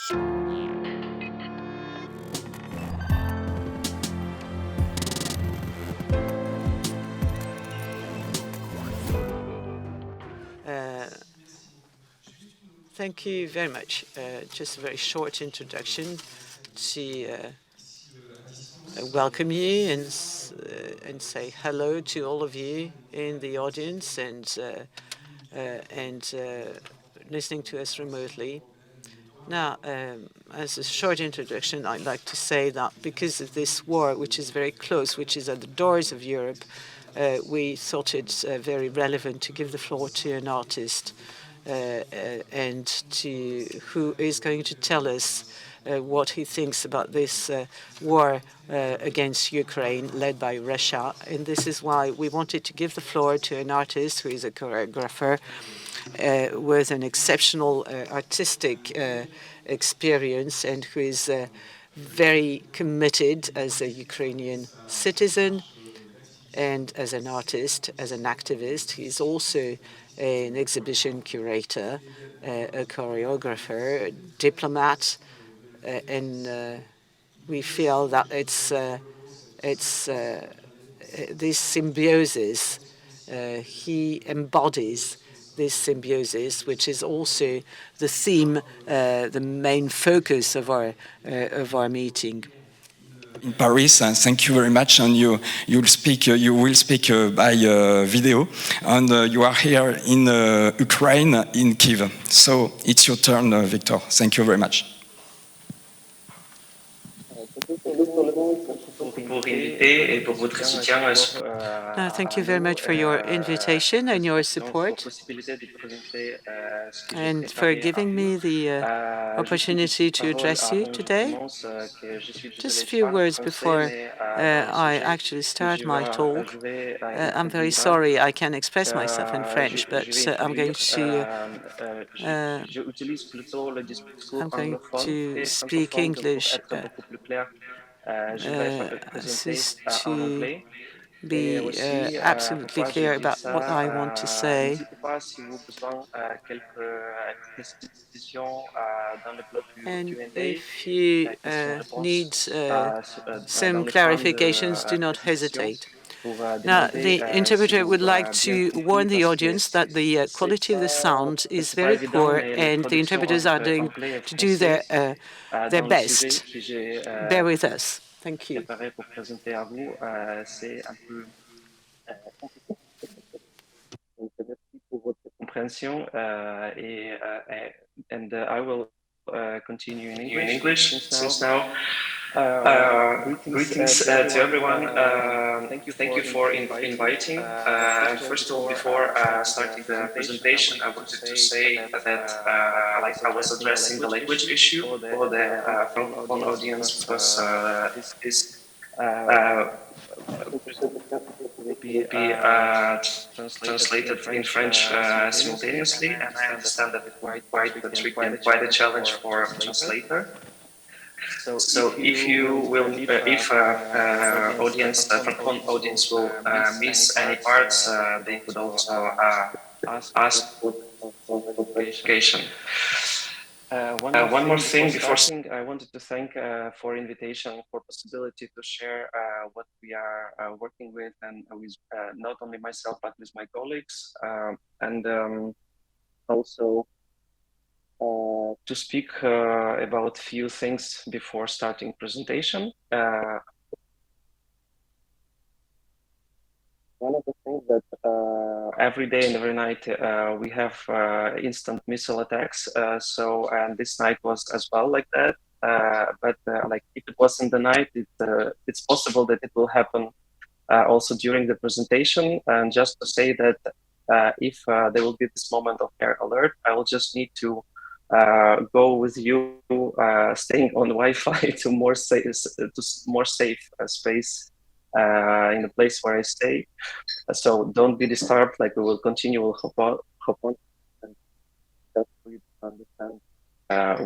Thank you very much. Just a very short introduction to welcome you and say hello to all of you in the audience and listening to us remotely. Now, as a short introduction, I'd like to say that because of this war, which is very close, which is at the doors of Europe, we thought it's very relevant to give the floor to an artist and to who is going to tell us what he thinks about this war against Ukraine led by Russia. And this is why we wanted to give the floor to an artist who is a choreographer with an exceptional artistic experience and who is very committed as a Ukrainian citizen and as an artist, as an activist. He's also an exhibition curator, a choreographer, a diplomat, and we feel that it's this symbiosis. He embodies this symbiosis, which is also the theme, the main focus of our meeting. In Paris, and thank you very much. And you will speak by video, and you are here in Ukraine, in Kyiv. So it's your turn, Victor. Thank you very much. Thank you very much for your invitation and your support, and for giving me the opportunity to address you today. Just a few words before I actually start my talk. I'm very sorry I can't express myself in French, but I'm going to speak English. This is to be absolutely clear about what I want to say. And if you need some clarifications, do not hesitate. Now, the interpreter would like to warn the audience that the quality of the sound is very poor, and the interpreters are going to do their best. Bear with us. Thank you. And I will continue in English since now. Greetings to everyone. Thank you for inviting. First of all, before starting the presentation, I wanted to say that I was addressing the language issue for the Francophone audience because this will be translated in French simultaneously, and I understand that it will be quite a tricky and quite a challenge for a translator. So if audience, Francophone audience will miss any parts, they could also ask for clarification. One more thing before starting, I wanted to thank for invitation, for possibility to share what we are working with, and with not only myself but with my colleagues, and also to speak about few things before starting presentation. One of the things that every day and every night we have instant missile attacks. And this night was as well like that. But like if it was in the night, it's possible that it will happen also during the presentation. And just to say that if there will be this moment of air alert, I will just need to go with you, staying on Wi-Fi to more safe space in the place where I stay. So don't be disturbed. Like we will continue. We'll hop on, and just for you to understand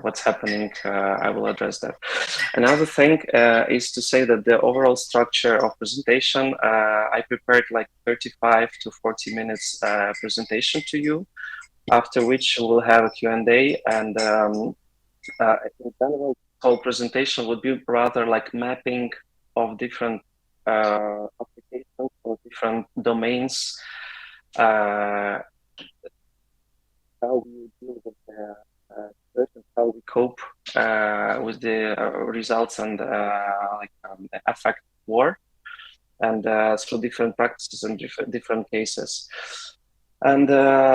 what's happening. I will address that. Another thing is to say that the overall structure of presentation, I prepared like 35 to 40 minutes presentation to you, after which we'll have a Q&A, and in general, whole presentation would be rather like mapping of different applications or different domains, how we deal with the situation, how we cope with the results and the effect of war, and through different practices and different cases. And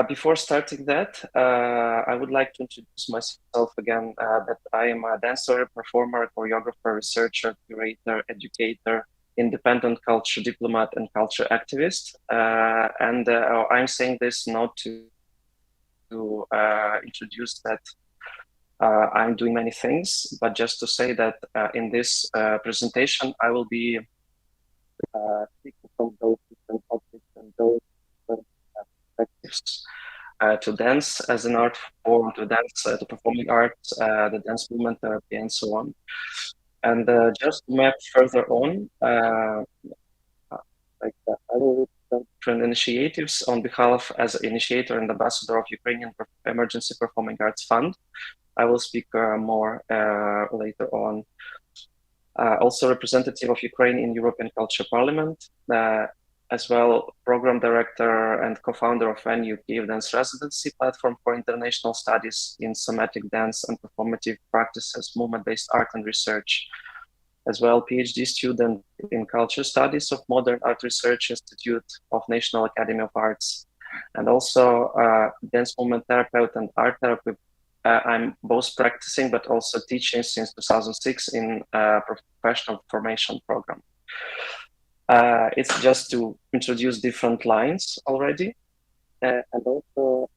before starting that, I would like to introduce myself again, that I am a dancer, performer, choreographer, researcher, curator, educator, independent culture diplomat, and culture activist. And I'm saying this not to introduce that I'm doing many things, but just to say that in this presentation, I will be speaking from those different objects and those different perspectives. To dance as an art form, to dance, to performing arts, the dance movement therapy, and so on. And just to map further on, I will represent different initiatives on behalf as initiator and ambassador of Ukrainian Emergency Performing Arts Fund. I will speak more later on. Also representative of Ukraine in European Culture Parliament, as well program director and co-founder of NU Kyiv Dance Residency platform for international studies in somatic dance and performative practices, movement-based art and research, as well PhD student in culture studies of Modern Art Research Institute of National Academy of Arts, and also dance movement therapist and art therapist. I'm both practicing but also teaching since 2006 in a professional formation program. It's just to introduce different lines already. And also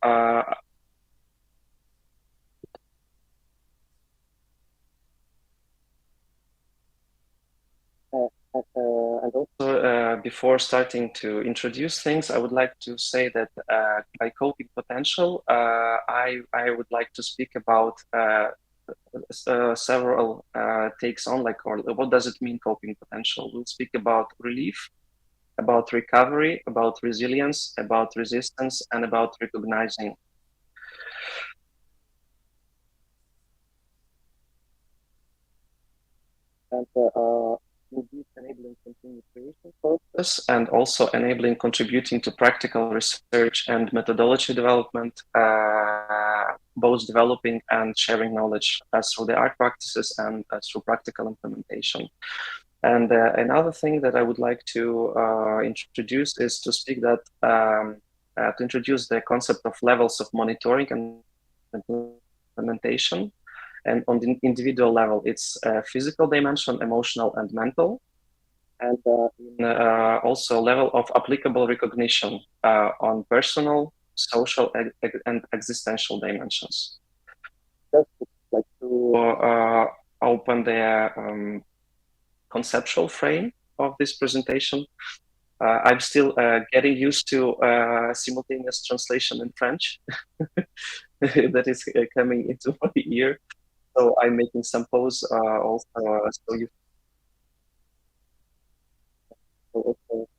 before starting to introduce things, I would like to say that by coping potential, I would like to speak about several takes on, like, or what does it mean, coping potential? We'll speak about relief, about recovery, about resilience, about resistance, and about recognizing. And indeed enabling continued creation process, and also enabling contributing to practical research and methodology development, both developing and sharing knowledge through the art practices and through practical implementation. And another thing that I would like to introduce is to speak that to introduce the concept of levels of monitoring and implementation. And on the individual level, it's physical dimension, emotional, and mental, and also level of applicable recognition on personal, social, and existential dimensions. Just like to open the conceptual frame of this presentation. I'm still getting used to simultaneous translation in French that is coming into my ear. So I'm making some pause also, so you also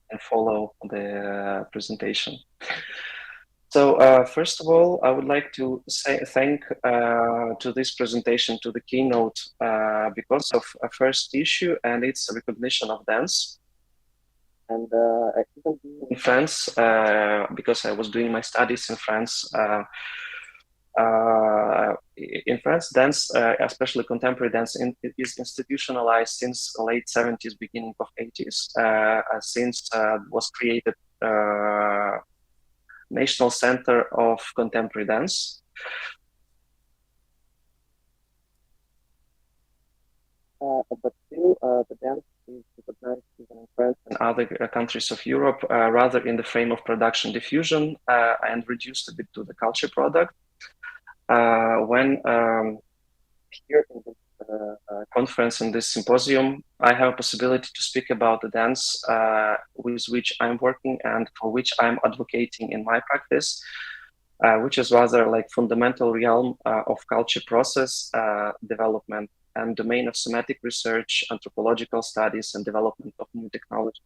and follow the presentation. So first of all, I would like to say thank to this presentation, to the keynote, because of a first issue, and it's a recognition of dance. And even in France, because I was doing my studies in France, dance, especially contemporary dance, is institutionalized since the late 70s, beginning of 80s, since was created National Center of Contemporary Dance. But still, the dance is recognized even in France and other countries of Europe, rather in the frame of production diffusion, and reduced a bit to the culture product. When here in this conference, in this symposium, I have a possibility to speak about the dance with which I'm working and for which I'm advocating in my practice, which is rather like fundamental realm of culture process development and domain of somatic research, anthropological studies, and development of new technology.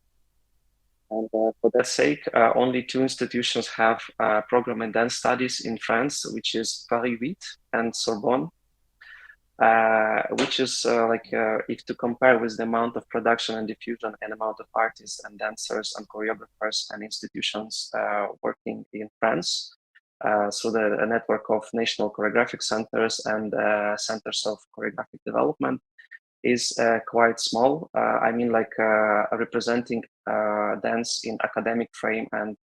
And for that sake, only 2 institutions have a program in dance studies in France, which is Paris 8 and Sorbonne, which is if to compare with the amount of production and diffusion and amount of artists and dancers and choreographers and institutions working in France. So a network of national choreographic centers and centers of choreographic development is quite small. I mean, representing dance in academic frame and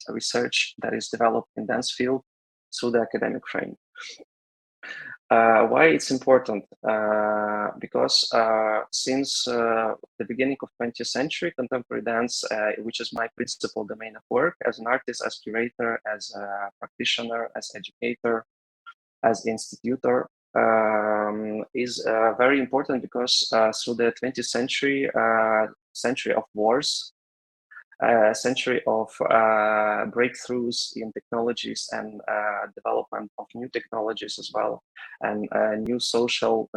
research that is developed in dance field through the academic frame. Why it's important? Because since the beginning of 20th century, contemporary dance, which is my principal domain of work as an artist, as curator, as a practitioner, as educator, as institutor, is very important because through the 20th century, century of wars, a century of breakthroughs in technologies and development of new technologies as well, and new social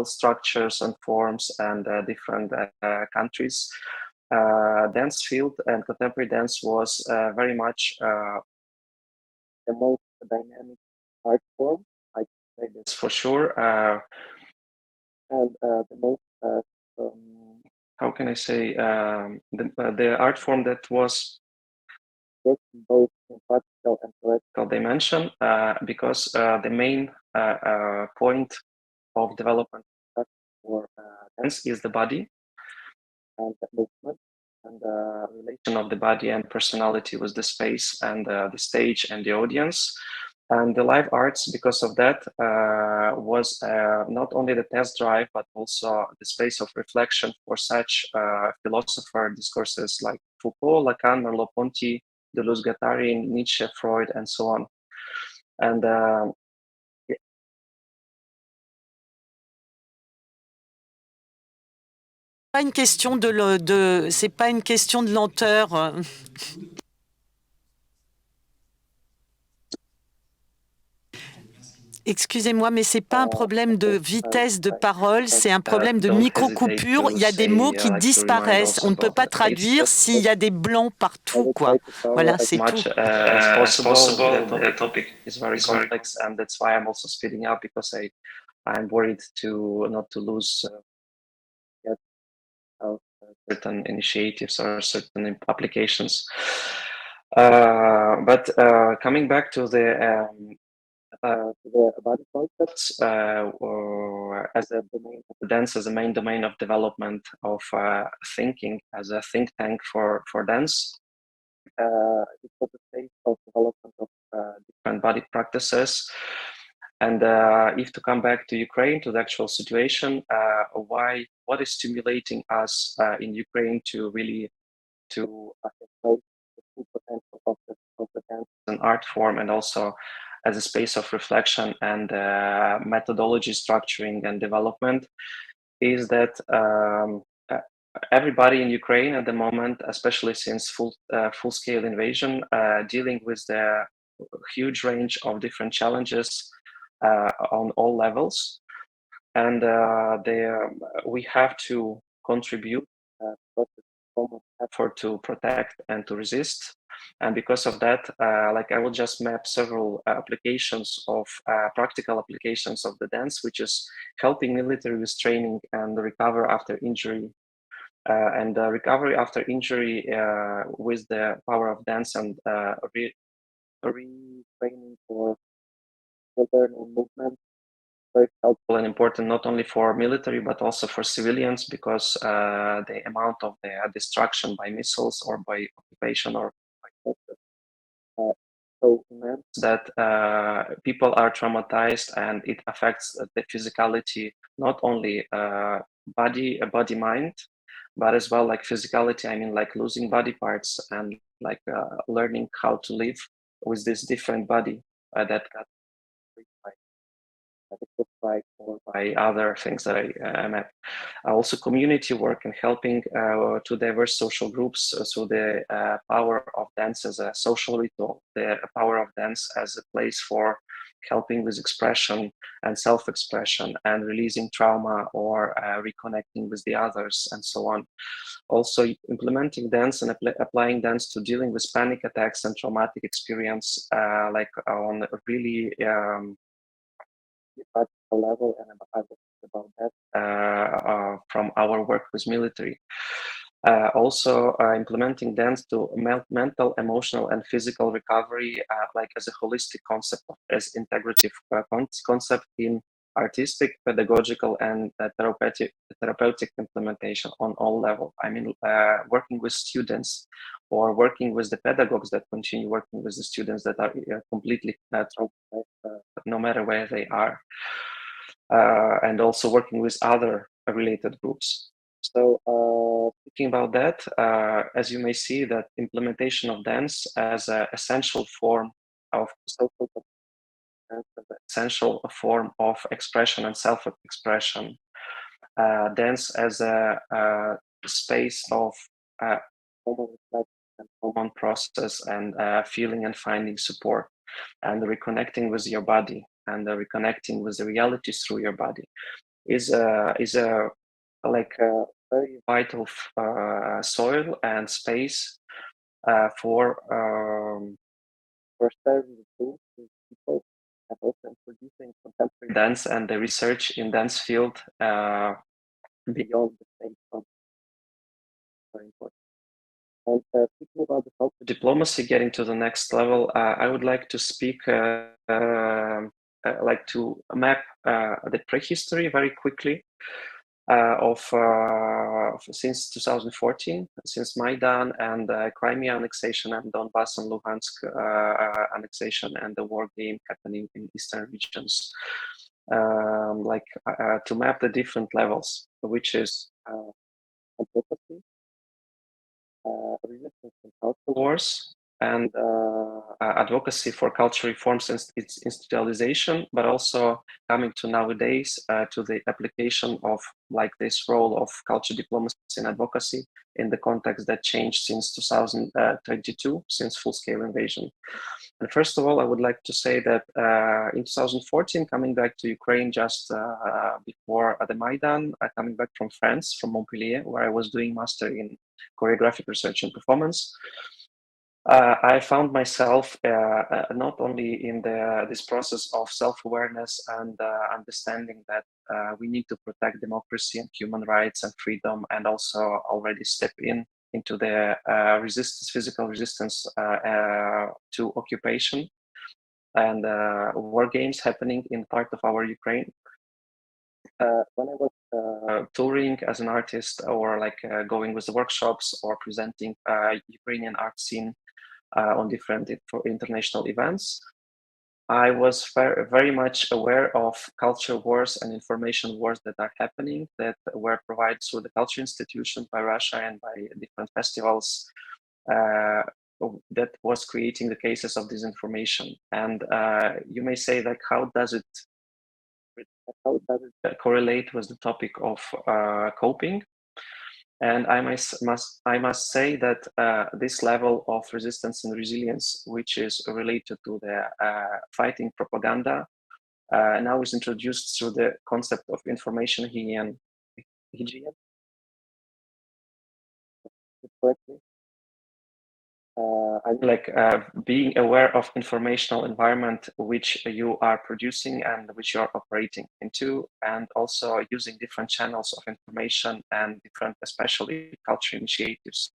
structures and forms and different countries. Dance field and contemporary dance was very much the most dynamic art form. I can say this for sure, and the most how can I say, the art form that was both in practical and theoretical dimension, because the main point of development for dance is the body and the movement and the relation of the body and personality with the space and the stage and the audience. And the live arts, because of that, was not only the test drive, but also the space of reflection for such philosopher discourses like Foucault, Lacan, Merleau-Ponty, Deleuze-Guattari, Nietzsche, Freud, and so on. And Pas une question c'est pas une question de lenteur. Excusez-moi, mais c'est pas un problème de vitesse de parole, c'est un problème de micro-coupure. Il y a des mots qui disparaissent. On ne peut pas traduire s'il y a des blancs partout, quoi. Voilà, c'est tout. As possible, the topic is very complex, and that's why I'm also speeding up, because I'm worried not to lose certain initiatives or certain applications. But coming back to the body concepts as a domain of the dance, as a main domain of development of thinking, as a think tank for dance. It was a stage of development of different body practices. And if to come back to Ukraine, to the actual situation, what is stimulating us in Ukraine to really to exploit the full potential of the dance as an art form, and also as a space of reflection and methodology structuring and development, is that everybody in Ukraine at the moment, especially since full-scale invasion, dealing with the huge range of different challenges on all levels, and we have to contribute effort to protect and to resist. And because of that, I will just map several applications of practical applications of the dance, which is helping military with training and recover after injury. And recovery after injury with the power of dance and retraining for modern movement, very helpful and important not only for military but also for civilians, because the amount of the destruction by missiles or by occupation or by so immense that people are traumatized, and it affects the physicality, not only body mind, but as well like physicality. I mean, like losing body parts and like learning how to live with this different body that got by other things that I met. Also community work and helping to diverse social groups. So the power of dance as a social ritual, the power of dance as a place for helping with expression and self-expression and releasing trauma or reconnecting with the others and so on. Also implementing dance and applying dance to dealing with panic attacks and traumatic experience, like on a really practical level, and I will talk about that from our work with military. Also implementing dance to mental, emotional, and physical recovery, like as a holistic concept, as integrative concept in artistic, pedagogical, and therapeutic implementation on all levels. I mean, working with students or working with the pedagogues that continue working with the students that are completely no matter where they are, and also working with other related groups. So thinking about that, as you may see, that implementation of dance as an essential form of social, essential form of expression and self-expression, dance as a space of common reflection and common process and feeling and finding support and reconnecting with your body and reconnecting with the realities through your body is a like a very vital soil and space for serving the people and also introducing contemporary dance and the research in dance field beyond the state of very important. And speaking about the cultural diplomacy, getting to the next level, I would like to speak, like to map the prehistory very quickly of since 2014, since Maidan and Crimea annexation and Donbass and Luhansk annexation and the war game happening in eastern regions, like to map the different levels, which is advocacy, resistance and cultural wars, and advocacy for cultural reforms and its institutionalization, but also coming to nowadays to the application of like this role of culture diplomacy and advocacy in the context that changed since 2022, since full-scale invasion. And first of all, I would like to say that in 2014, coming back to Ukraine just before the Maidan, coming back from France, from Montpellier, where I was doing master in choreographic research and performance, I found myself not only in this process of self-awareness and understanding that we need to protect democracy and human rights and freedom, and also already step into the resistance, physical resistance to occupation and war games happening in part of our Ukraine. When I was touring as an artist or like going with the workshops or presenting Ukrainian art scene on different international events, I was very much aware of culture wars and information wars that are happening, that were provided through the culture institution by Russia and by different festivals that was creating the cases of disinformation. And you may say, like, how does it correlate with the topic of coping? And I must say that this level of resistance and resilience, which is related to the fighting propaganda, now is introduced through the concept of information hygiene. Like being aware of informational environment which you are producing and which you are operating into, and also using different channels of information and different, especially culture initiatives,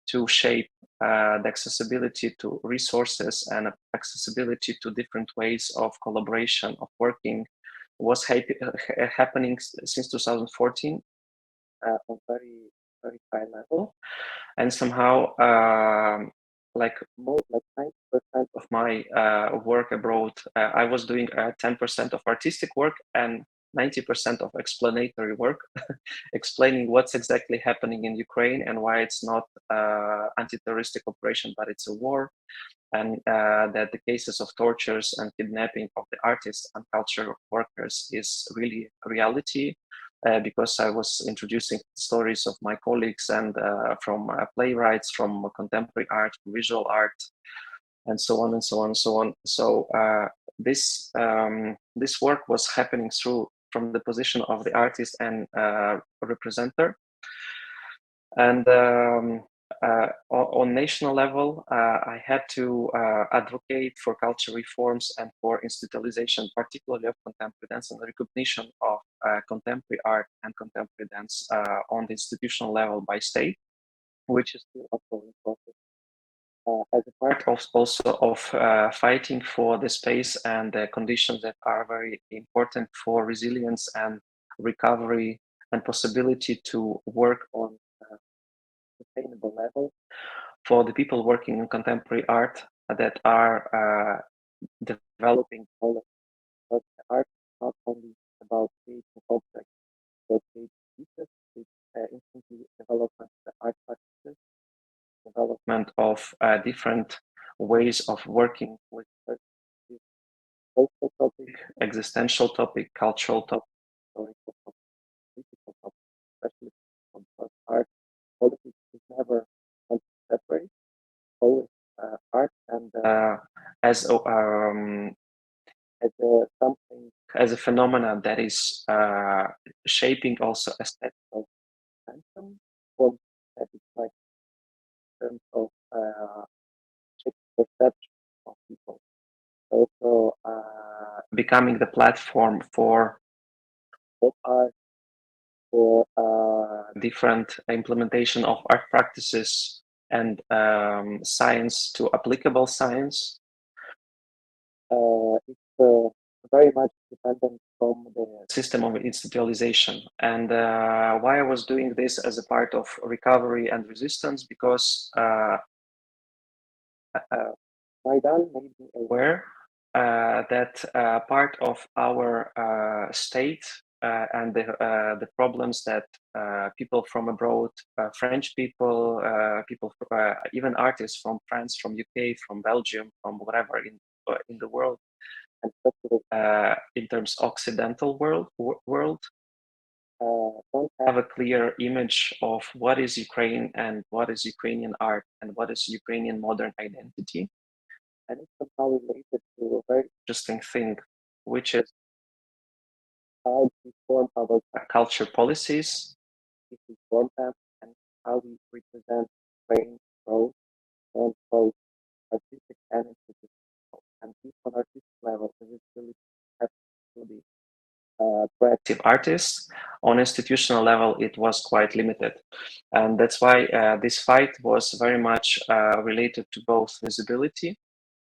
to shape the accessibility to resources and accessibility to different ways of collaboration, of working, was happening since 2014 on very high level. And somehow like 90% of my work abroad, I was doing 10% of artistic work and 90% of explanatory work, explaining what's exactly happening in Ukraine and why it's not anti-terroristic operation, but it's a war, and that the cases of tortures and kidnapping of the artists and culture workers is really a reality. Because I was introducing stories of my colleagues and from playwrights, from contemporary art, visual art, and so on and so on and so on. So this this work was happening from the position of the artist and representer. And on national level, I had to advocate for culture reforms and for institutionalization, particularly of contemporary dance and the recognition of contemporary art and contemporary dance on the institutional level by state, which is still ongoing process. As a part of also of fighting for the space and the conditions that are very important for resilience and recovery and possibility to work on sustainable level for the people working in contemporary art that are developing all of the art, not only about creating objects, but creating pieces, it's instantly development of the art practices, development of different ways of working with social topic, existential topic, cultural topic, historical topic, political topic, especially because art politics is never separate, always art and as something, as a phenomenon that is shaping also aesthetical momentum, or that is like in terms of perception of people. Also becoming the platform for art, for different implementation of art practices and science to applicable science. It's very much dependent from the system of institutionalization. And why I was doing this as a part of recovery and resistance, because Maidan made me aware that part of our state and the problems that people from abroad, French people, even artists from France, from UK, from Belgium, from whatever in the world, and in terms Occidental world, don't have a clear image of what is Ukraine and what is Ukrainian art and what is Ukrainian modern identity. And it's somehow related to a very interesting thing, which is how we form our culture policies, if we form them, and how we represent Ukraine, growth, and both artistic and institutional. And this on artistic level, it is really to be proactive artists. On institutional level, it was quite limited. And that's why this fight was very much related to both visibility,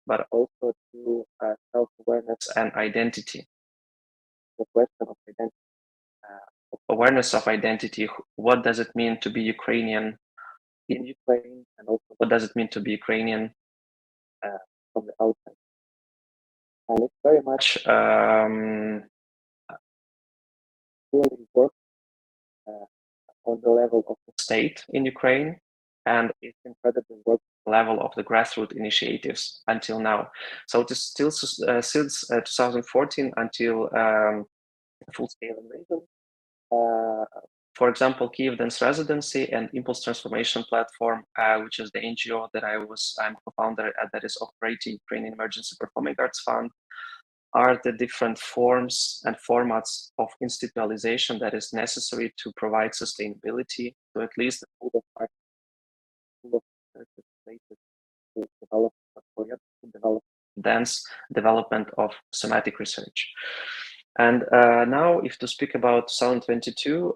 but also to self-awareness and identity. The question of identity, awareness of identity, what does it mean to be Ukrainian in Ukraine, and also what does it mean to be Ukrainian from the outside. And it's very much really work on the level of the state in Ukraine, and it's incredible work level of the grassroots initiatives until now. So it is still since 2014 until full-scale invasion. For example, Kyiv Dance Residency and Impulse Transformation Platform, which is the NGO that I'm co-founder that is operating Ukrainian Emergency Performing Arts Fund, are the different forms and formats of institutionalization that is necessary to provide sustainability to at least the pool of art, pool of places to develop dance, development of somatic research. And now, if to speak about 2022,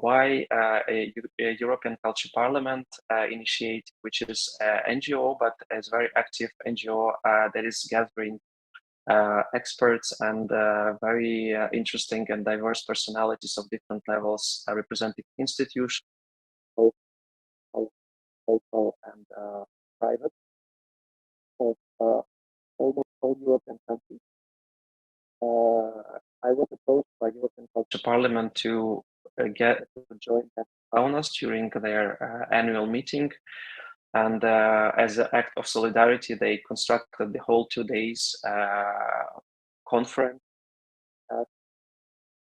why a European Culture Parliament initiate, which is NGO, but is very active NGO that is gathering experts and very interesting and diverse personalities of different levels, representing institutions, both local and private, of almost all European countries. I was approached by European Culture Parliament to join us during their annual meeting. And as an act of solidarity, they constructed the whole 2 days conference at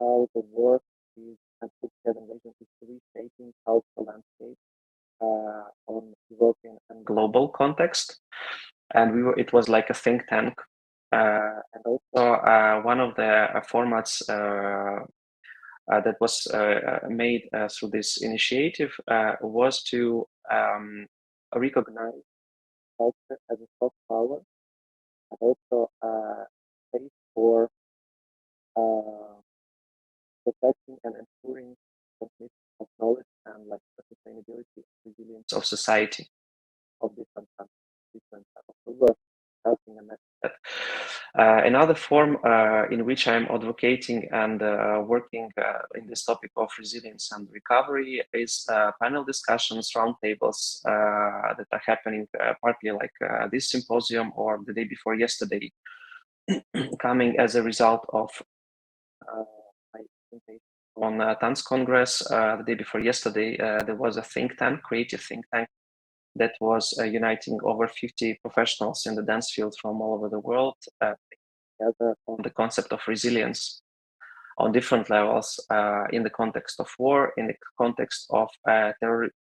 how the work is and reshaping cultural landscape on European and global context. And it was like a think tank And also one of the formats that was made through this initiative was to recognize culture as a soft power and also space for protecting and ensuring transmission of knowledge and like the sustainability and resilience of society of different countries, different helping and that. Another form in which I'm advocating and working in this topic of resilience and recovery is panel discussions, roundtables that are happening partly like this symposium or the day before yesterday, coming as a result of my presentation on Dance Congress the day before yesterday. There was a think tank, creative think tank, that was uniting over 50 professionals in the dance field from all over the world together on the concept of resilience on different levels in the context of war, in the context of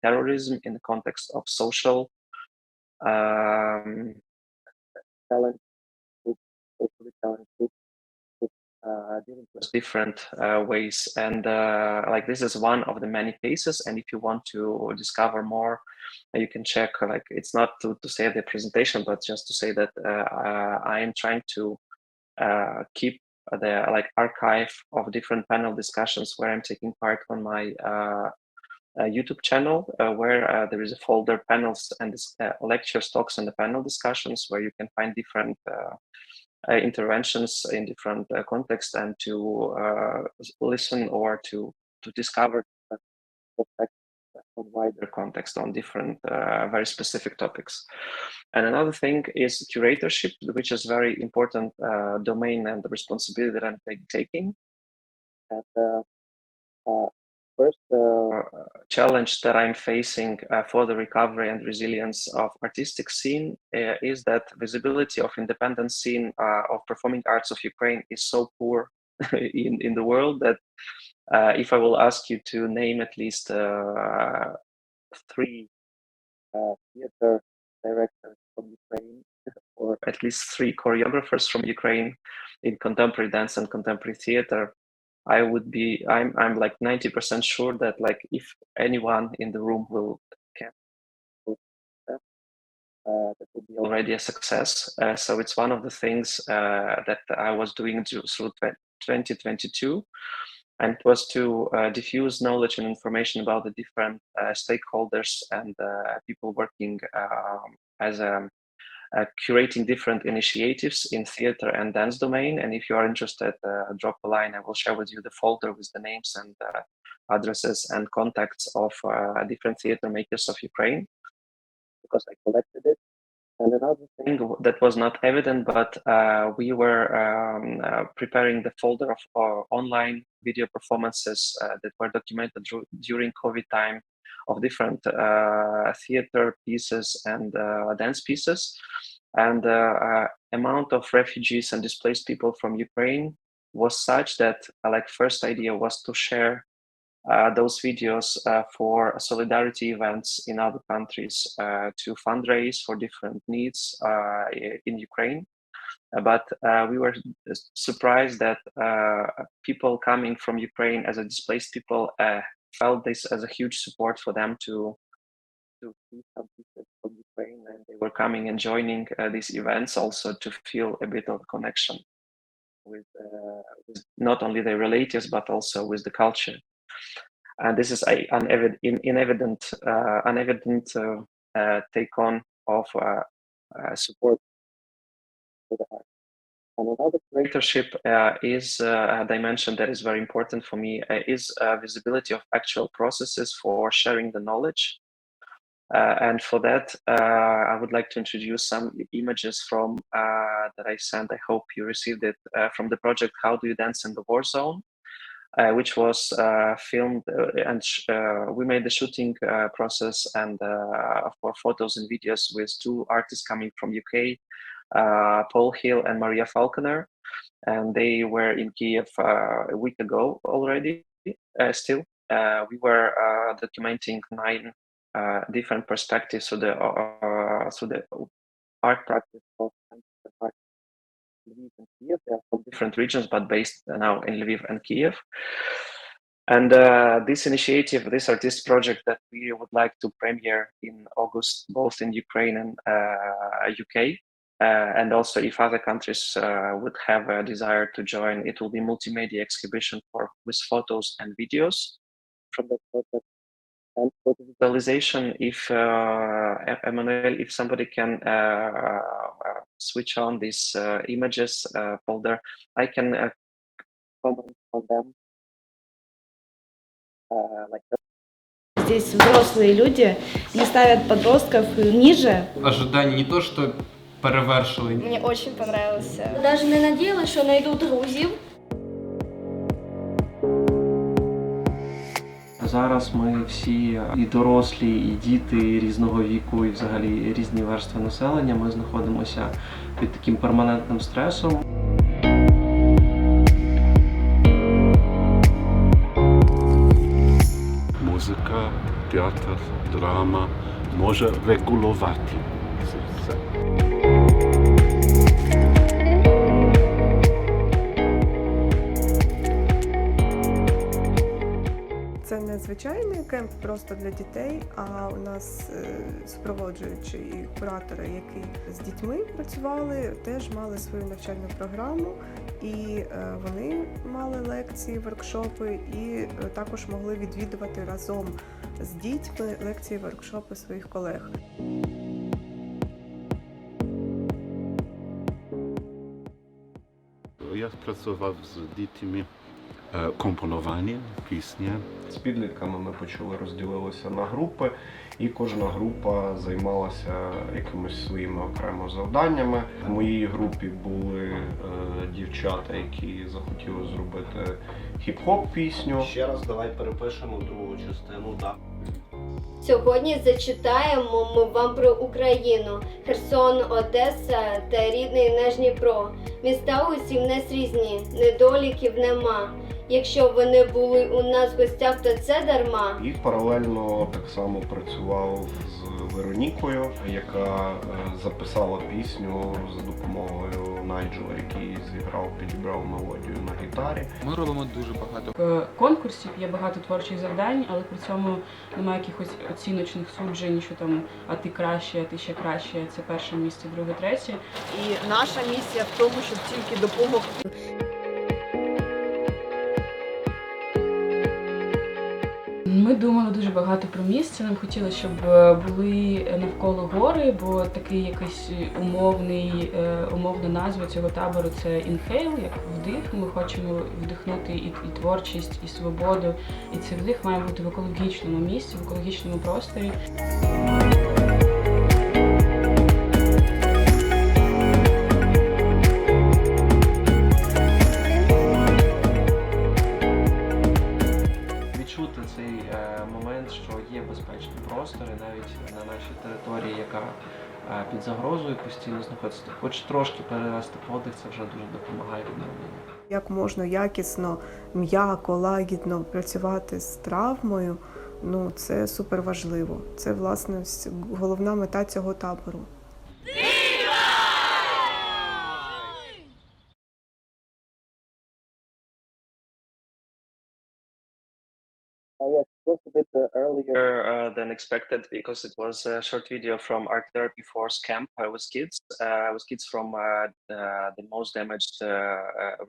terrorism, in the context of social challenge, dealing with different ways. And like this is one of the many cases. And if you want to discover more, you can check, like it's not to say the presentation, but just to say that I am trying to keep the like archive of different panel discussions where I'm taking part on my YouTube channel, where there is a folder panels and lectures, talks, and the panel discussions where you can find different interventions in different contexts and to listen or to discover a wider context on different very specific topics. And another thing is curatorship, which is very important domain and the responsibility that I'm taking. And first challenge that I'm facing for the recovery and resilience of artistic scene is that visibility of independent scene of performing arts of Ukraine is so poor in the world that if I will ask you to name at least 3 theater directors from Ukraine or at least 3 choreographers from Ukraine in contemporary dance and contemporary theater, I'm like 90% sure that like if anyone in the room will can that would be already a success. So it's one of the things that I was doing through 2022, and it was to diffuse knowledge and information about the different stakeholders and people working as curating different initiatives in theater and dance domain. And if you are interested, drop a line. I will share with you the folder with the names and addresses and contacts of different theater makers of Ukraine, because I collected it. And another thing that was not evident, but we were preparing the folder of online video performances that were documented during COVID time of different theater pieces and dance pieces. And amount of refugees and displaced people from Ukraine was such that like first idea was to share those videos for solidarity events in other countries to fundraise for different needs in Ukraine. But we were surprised that people coming from Ukraine as a displaced people felt this as a huge support for them to see some people from Ukraine, and they were coming and joining these events also to feel a bit of connection with not only their relatives but also with the culture. And this is an unevident take on of support for the art. And another curatorship is a dimension that is very important for me is visibility of actual processes for sharing the knowledge. And for that, I would like to introduce some images from that I sent. I hope you received it from the project How Do You Dance in the War Zone? Which was filmed and we made the shooting process and for photos and videos with 2 artists coming from UK, Paul Hill and Maria Falconer, and they were in Kiev a week ago already. Still, we were documenting 9 different perspectives of the art practice of art Lviv and Kiev. They are from different regions, but based now in Lviv and Kiev. And this initiative, this artist project that we would like to premiere in August, both in Ukraine and UK, and also if other countries would have a desire to join, it will be multimedia exhibition with photos and videos from the project. And for the visualization, if Emmanuel, if somebody can switch on these images folder, I can comment on them like that. Здесь взрослые люди не ставят подростков ниже. Ожидания не то, что перевершили. Мне очень понравился. Даже не надіялася, що знайду друзів. Зараз ми всі і дорослі, і діти різного віку, і взагалі різні верстви населення. Ми знаходимося під таким перманентним стресом. Музика, театр, драма може регулювати це. Це не звичайний кемп просто для дітей, а у нас супроводжуючі і куратори, які з дітьми працювали, теж мали свою навчальну програму, і вони мали лекції, воркшопи, і також могли відвідувати разом з дітьми лекції, воркшопи своїх колег. Я працював з дітьми. Компонування, пісня. З підлітками ми почали розділилися на групи, і кожна група займалася якимись своїми окремими завданнями. В моїй групі були дівчата, які захотіли зробити хіп-хоп пісню. Ще раз давай перепишемо другу частину, так. Сьогодні зачитаємо ми вам про Україну, Херсон, Одеса та рідний наш Дніпро. Міста усі в нас різні, недоліків нема. Якщо ви не були у нас в гостях, то це дарма. І паралельно так само працював з Веронікою, яка записала пісню за допомогою Найджела, який підібрав мелодію на гітарі. Ми робимо дуже багато Конкурсів, є багато творчих завдань, але при цьому немає якихось оціночних суджень, що там а ти краще, а ти ще краще, це перше місце, друге, третє. І наша місія в тому, щоб тільки допомогти. Ми думали дуже багато про місце, нам хотілося, щоб були навколо гори, бо такий якийсь умовна назва цього табору – це inhale, як вдих. Ми хочемо вдихнути і творчість, і свободу, і цей вдих має бути в екологічному місці, в екологічному просторі. Момент, що є безпечні простори, навіть на нашій території, яка під загрозою постійно знаходиться. Хоч трошки перевести подих, це вже дуже допомагає відновленню. Як можна якісно, м'яко, лагідно працювати з травмою, це супер важливо. Це, власне, головна мета цього табору. Yes, it was a bit earlier than expected because it was a short video from Art Therapy Force camp with kids from the most damaged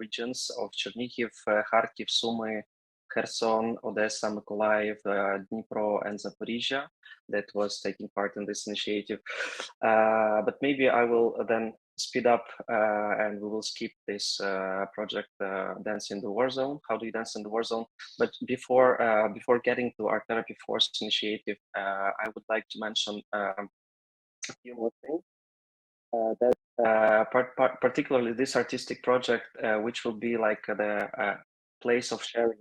regions of Chernihiv, Kharkiv, Sumy, Kherson, Odessa, Mykolaiv, Dnipro, and Zaporizhia that was taking part in this initiative. But maybe I will then speed up and we will skip this project, Dance in the War Zone. How do you dance in the war zone? But before getting to our Therapy Force initiative, I would like to mention a few more things. Particularly this artistic project, which will be like the place of sharing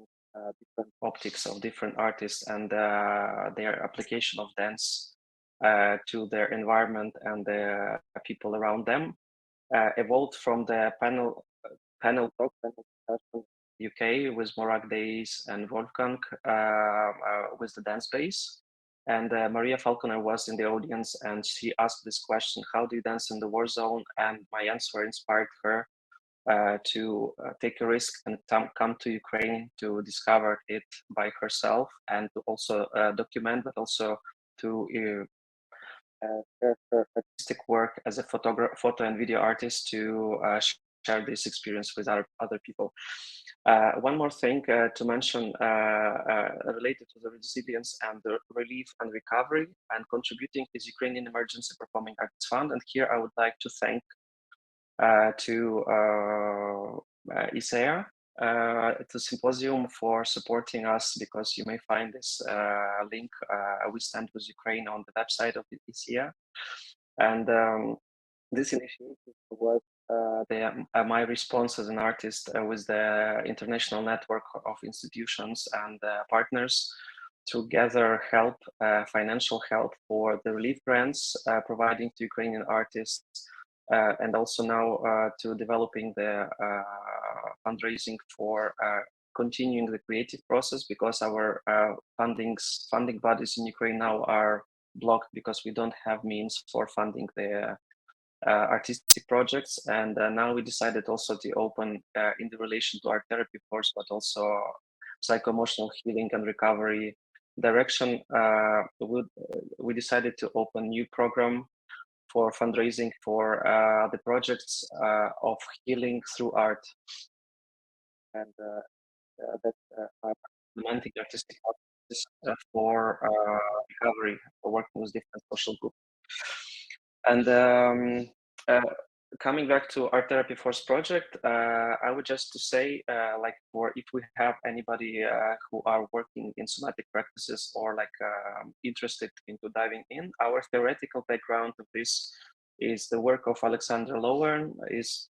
different optics of different artists and their application of dance to their environment and the people around them. Evolved from the panel discussion UK with Morag Days and Wolfgang with the dance space. And Maria Falconer was in the audience and she asked this question, how do you dance in the war zone? And my answer inspired her to take a risk and come to Ukraine to discover it by herself and to also document, but also to her artistic work as a photo and video artist to share this experience with other people. One more thing to mention related to the resilience and the relief and recovery and contributing is Ukrainian Emergency Performing Arts Fund. And here I would like to thank to ISEA, the symposium for supporting us, because you may find this link, We Stand with Ukraine, on the website of the ISEA. And this initiative was my response as an artist with the international network of institutions and partners to gather help, financial help for the relief grants providing to Ukrainian artists, and also now to developing the fundraising for continuing the creative process, because our funding bodies in Ukraine now are blocked because we don't have means for funding the artistic projects. And now we decided also to open in the relation to art therapy course, but also psycho-emotional healing and recovery direction. We decided to open new program for fundraising for the projects of healing through art, and that are implementing artistic practices for recovery, for working with different social groups. And coming back to Art Therapy Force project, I would just to say, like, for if we have anybody who are working in somatic practices or like interested into diving in, our theoretical background of this is the work of Alexander Lowen, is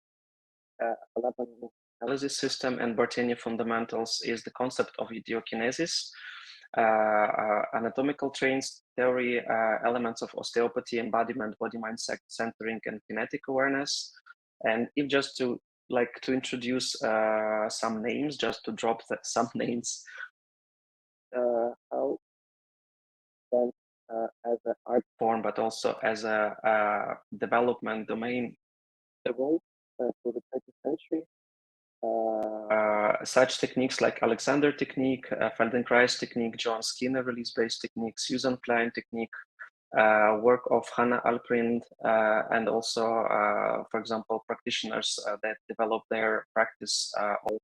analysis system, and Bartenia fundamentals is the concept of idiokinesis, anatomical trains theory, elements of osteopathy, embodiment, body-mind centering, and kinetic awareness. And if just to introduce some names, just to drop some names, how then as an art form, but also as a development domain evolved through the 20th century. Such techniques like Alexander technique, Feldenkrais technique, John Skinner release-based technique, Susan Klein technique, work of Hannah Alprind, and also, for example, practitioners that develop their practice of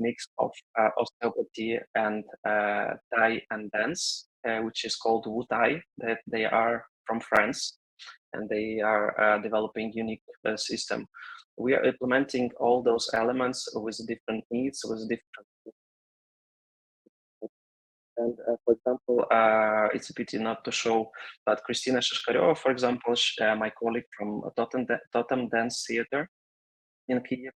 mix of osteopathy and Thai and dance, which is called Wu Thai, that they are from France, and they are developing unique system. We are implementing all those elements with different needs, with different. And for example, it's a pity not to show, but Kristina Shishkaryova, for example, my colleague from Totem Dance Theater in Kyiv,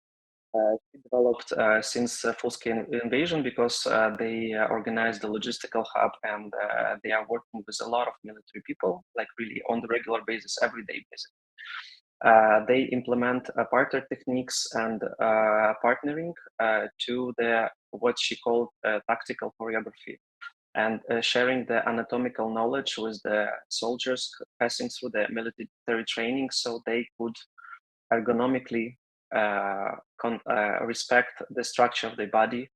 she developed since full-scale invasion, because they organized the logistical hub, and they are working with a lot of military people, like really on the regular basis, everyday basis. They implement partner techniques and partnering to the what she called tactical choreography, and sharing the anatomical knowledge with the soldiers passing through the military training, so they could ergonomically respect the structure of the body,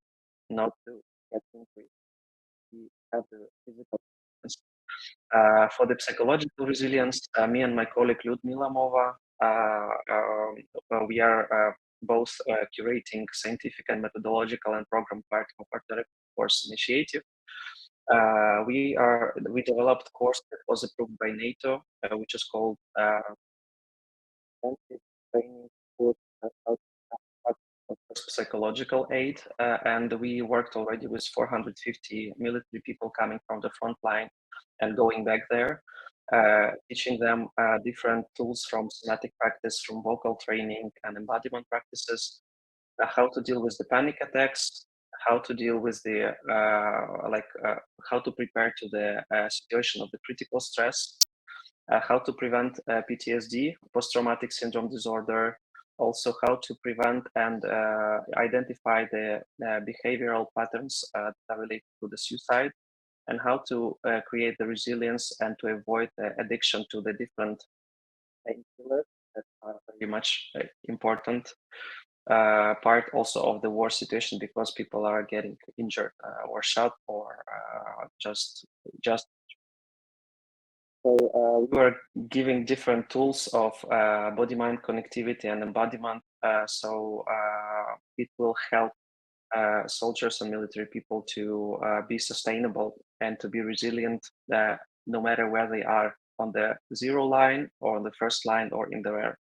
not to get injured. We have the physical. For the psychological resilience, me and my colleague Lyudmila Mova, we are both curating scientific and methodological and program part of our direct course initiative. We developed a course that was approved by NATO, which is called Training Course Psychological Aid, and we worked already with 450 military people coming from the front line and going back there, teaching them different tools from somatic practice, from vocal training and embodiment practices, how to deal with the panic attacks, how to deal with the how to prepare to the situation of the critical stress, how to prevent PTSD, post-traumatic syndrome disorder, also how to prevent and identify the behavioral patterns that are related to the suicide, and how to create the resilience and to avoid the addiction to the different painkillers that are very much important. part also of the war situation because people are getting injured or shot or just. So we were giving different tools of body-mind connectivity and embodiment. So it will help soldiers and military people to be sustainable and to be resilient no matter where they are on the zero line or on the first line or in the air.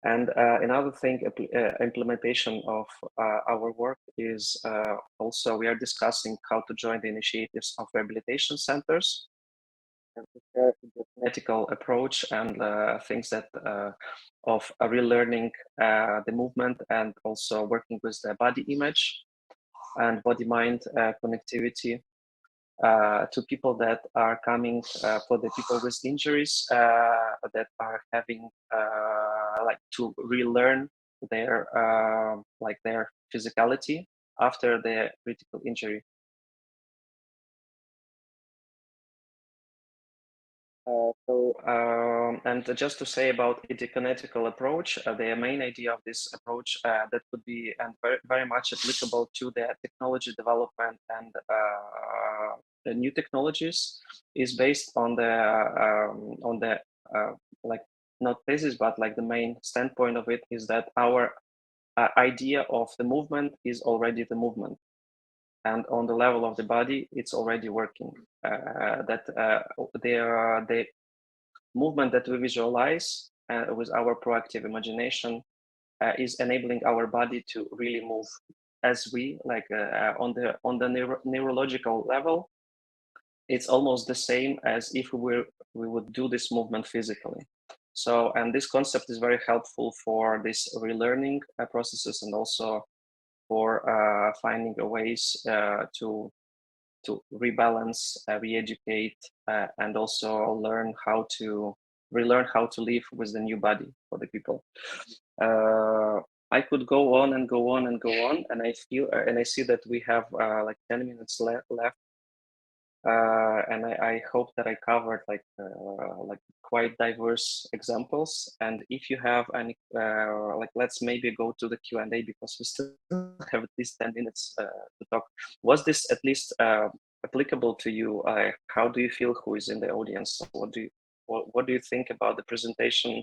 And another thing, implementation of our work is also we are discussing how to join the initiatives of rehabilitation centers and the ethical approach and things that of relearning the movement and also working with the body image and body-mind connectivity to people that are coming for the people with injuries that are having like to relearn their like their physicality after the critical injury. And just to say about econometrical approach, the main idea of this approach that could be and very much applicable to the technology development and the new technologies is based on the like not thesis but like the main standpoint of it is that our idea of the movement is already the movement, and on the level of the body it's already working. That the movement that we visualize with our proactive imagination is enabling our body to really move as we like on the neurological level. It's almost the same as if we would do this movement physically. So, and this concept is very helpful for this relearning processes and also for finding a ways to rebalance, re-educate, and also learn how to relearn how to live with the new body for the people. I could go on and go on and go on, and I feel and I see that we have like 10 minutes left. And I hope that I covered like quite diverse examples. And if you have any, like let's maybe go to the Q&A because we still have at least 10 minutes to talk. Was this at least applicable to you? How do you feel? Who is in the audience? What do you think about the presentation?